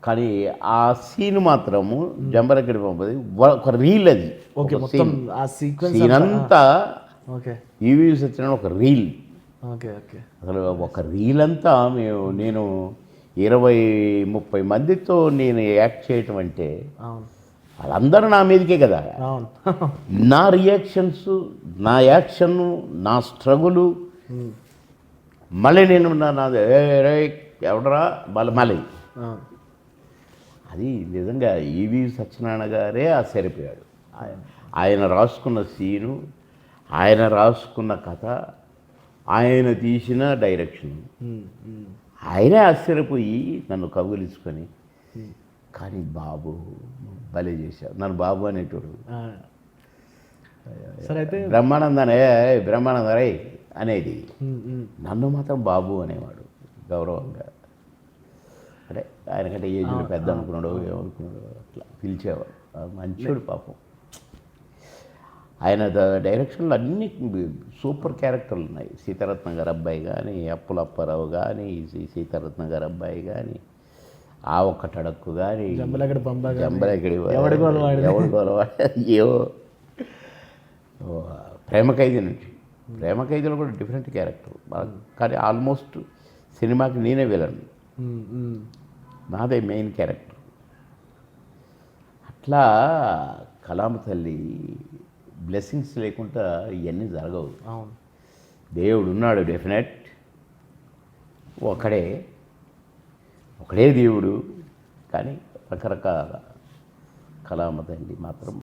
కానీ ఆ సీన్ మాత్రము జంబలకడి పంపది ఒక రీల్ అది. ఓకే, మొత్తం ఆ సీక్వెన్స్ సీన్ అంతా ఓకే ఈవి సత్యనారాయణ ఒక రీల్. ఓకే ఓకే అసలు ఒక రీల్ అంతా నేను 20-30 మందితో నేను యాక్ట్ చేయటం అంటే అవును వాళ్ళందరూ నా మీదకే కదా. అవును నా రియాక్షన్స్, నా యాక్షన్, నా స్ట్రగులు, మళ్ళీ నేను నాది రే ఎవడరా మళ్ళీ అవును అది నిజంగా ఈవి సత్యనారాయణ గారే ఆశ్చర్యపోయాడు. ఆయన రాసుకున్న సీను, ఆయన రాసుకున్న కథ, ఆయన తీసిన డైరెక్షన్, ఆయనే ఆశ్చర్యపోయి నన్ను కౌగిలించుకొని, కానీ బాబు భలే చేశావు, నన్ను బాబు అనేటోడు. సరే అయితే బ్రహ్మానంద రే అనేది, నన్ను మాత్రం బాబు అనేవాడు గౌరవంగా. అంటే ఆయనకంటే ఏజ్లో పెద్ద అనుకున్నాడు, ఏమనుకున్నాడు, అట్లా పిలిచేవాడు. మంచోడు పాపం. ఆయన డైరెక్షన్లో అన్ని సూపర్ క్యారెక్టర్లు ఉన్నాయి. సీతారత్నం గారు అబ్బాయి కానీ, అప్పులప్పారావు కానీ, సీతారత్నం గారు అబ్బాయి కానీ, ఆ ఒక్క టడక్కు కానీ, జంబలకడి ఏవో ప్రేమ ఖైదీ నుంచి, ప్రేమ ఖైదీలో కూడా డిఫరెంట్ క్యారెక్టర్. కానీ ఆల్మోస్ట్ సినిమాకి నేనే విలన్, నాదే మెయిన్ క్యారెక్టర్. అట్లా కలామ తల్లి బ్లెస్సింగ్స్ లేకుండా ఇవన్నీ జరగవు. దేవుడు ఉన్నాడు డెఫినెట్, ఒకడే దేవుడు. కానీ రకరకాల కలామ తల్లి మాత్రం